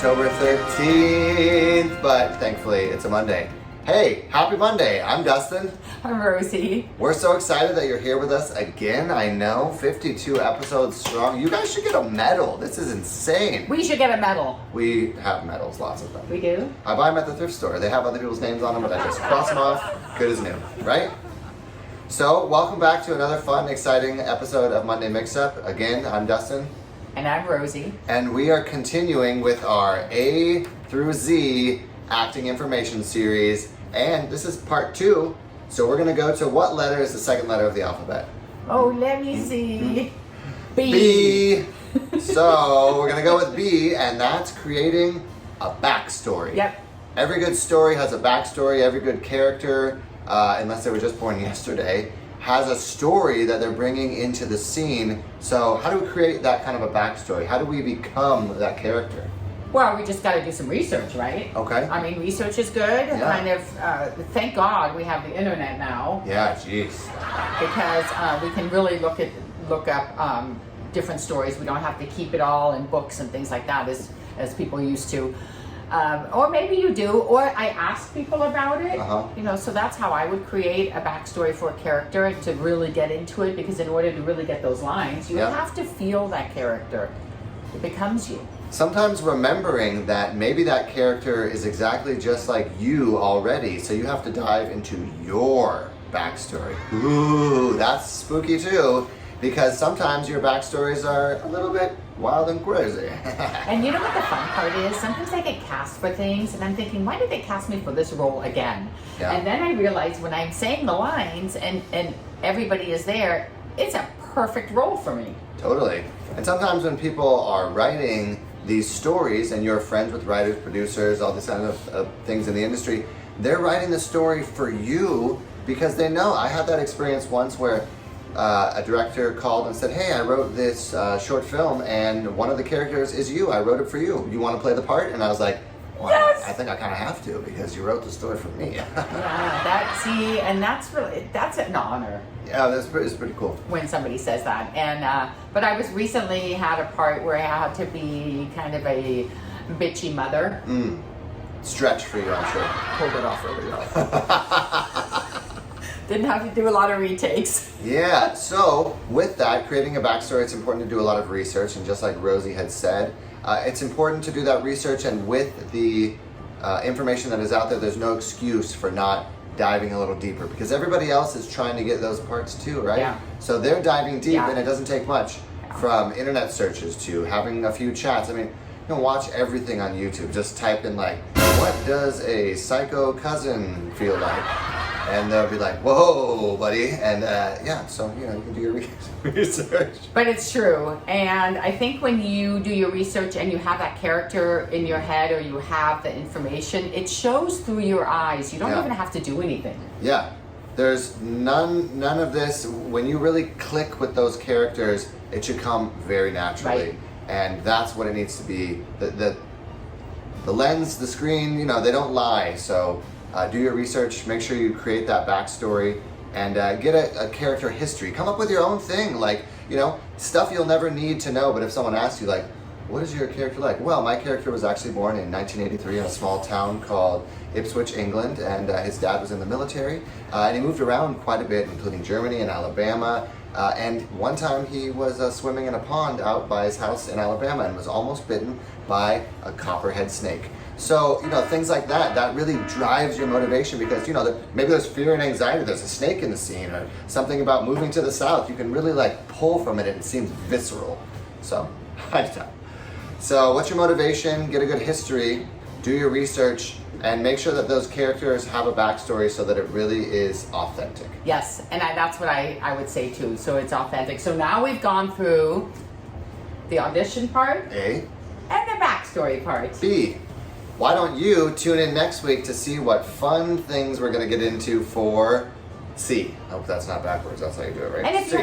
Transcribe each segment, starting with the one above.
October 13th, but thankfully it's a Monday. Hey, happy Monday. I'm Dustin. I'm Rosie. We're so excited that you're here with us again. I know, 52 episodes strong. You guys should get a medal. This is insane. We should get a medal. We have medals, lots of them. We do? I buy them at the thrift store. They have other people's names on them, but I just cross them off. Good as new, right? So, welcome back to another fun, exciting episode of Monday Mix-Up. Again, I'm Dustin. And I'm Rosie. And we are continuing with our A through Z acting information series. And this is part 2. So we're going to go to what letter is the second letter of the alphabet? Oh, let me see. B. So we're going to go with B, and that's creating a backstory. Yep. Every good story has a backstory. Every good character, unless they were just born yesterday, has a story that they're bringing into the scene. So how do we create that kind of a backstory? How do we become that character? Well, we just got to do some research, right? Okay. I mean, research is good. Yeah. Kind of, thank God we have the internet now. Yeah, jeez. Because we can really look up different stories. We don't have to keep it all in books and things like that as people used to. Or maybe you do, or I ask people about it. You know, so that's how I would create a backstory for a character to really get into it, because in order to really get those lines, you have to feel that character. It becomes you. Sometimes remembering that maybe that character is exactly just like you already, so you have to dive into your backstory. Ooh, that's spooky too, because sometimes your backstories are a little bit wild and crazy. And you know what the fun part is? Sometimes I get cast for things and I'm thinking, why did they cast me for this role again? Yeah. And then I realize when I'm saying the lines and everybody is there, it's a perfect role for me. Totally. And sometimes when people are writing these stories, and you're friends with writers, producers, all this kind of things in the industry, they're writing the story for you because they know. I had that experience once where a director called and said, hey, I wrote this short film and one of the characters is you. I wrote it for you. You want to play the part? And I was like, well, yes! I think I kind of have to because you wrote the story for me. Yeah, that's an honor. Yeah, it's pretty cool. When somebody says that. And but I was recently had a part where I had to be kind of a bitchy mother. Stretch for you, I'm sure. Pulled it off really well. Didn't have to do a lot of retakes. Yeah, so with that, creating a backstory, it's important to do a lot of research, and just like Rosie had said, it's important to do that research, and with the information that is out there, there's no excuse for not diving a little deeper, because everybody else is trying to get those parts too, right? Yeah. So they're diving deep, Yeah. and it doesn't take much, from internet searches to having a few chats. I mean, you can watch everything on YouTube. Just type in like, what does a psycho cousin feel like? And they'll be like, whoa, buddy. And so, you can do your research. But it's true. And I think when you do your research and you have that character in your head, or you have the information, it shows through your eyes. You don't even have to do anything. Yeah. There's none of this. When you really click with those characters, it should come very naturally. Right. And that's what it needs to be. The lens, the screen, they don't lie. So do your research, make sure you create that backstory, and get a character history. Come up with your own thing, like, stuff you'll never need to know, but if someone asks you, like, what is your character like? Well, my character was actually born in 1983 in a small town called Ipswich, England, and his dad was in the military, and he moved around quite a bit, including Germany and Alabama, and one time he was swimming in a pond out by his house in Alabama and was almost bitten by a copperhead snake. So, things like that really drives your motivation, because, maybe there's fear and anxiety, there's a snake in the scene, or something about moving to the south. You can really pull from it, and it seems visceral. So, So what's your motivation? Get a good history, do your research, and make sure that those characters have a backstory so that it really is authentic. Yes, and that's what I would say too. So it's authentic. So now we've gone through the audition part. A. And the backstory part. B. Why don't you tune in next week to see what fun things we're going to get into for C. I hope that's not backwards. That's how you do it, right? And if C.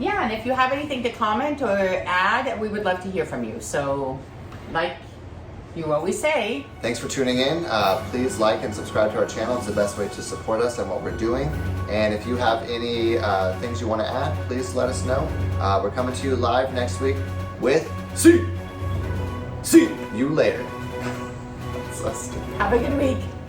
and if you have anything to comment or add, we would love to hear from you. So, like you always say, thanks for tuning in. Please like and subscribe to our channel. It's the best way to support us and what we're doing. And if you have any things you want to add, please let us know. We're coming to you live next week with C. See you later. useless. Have a good week.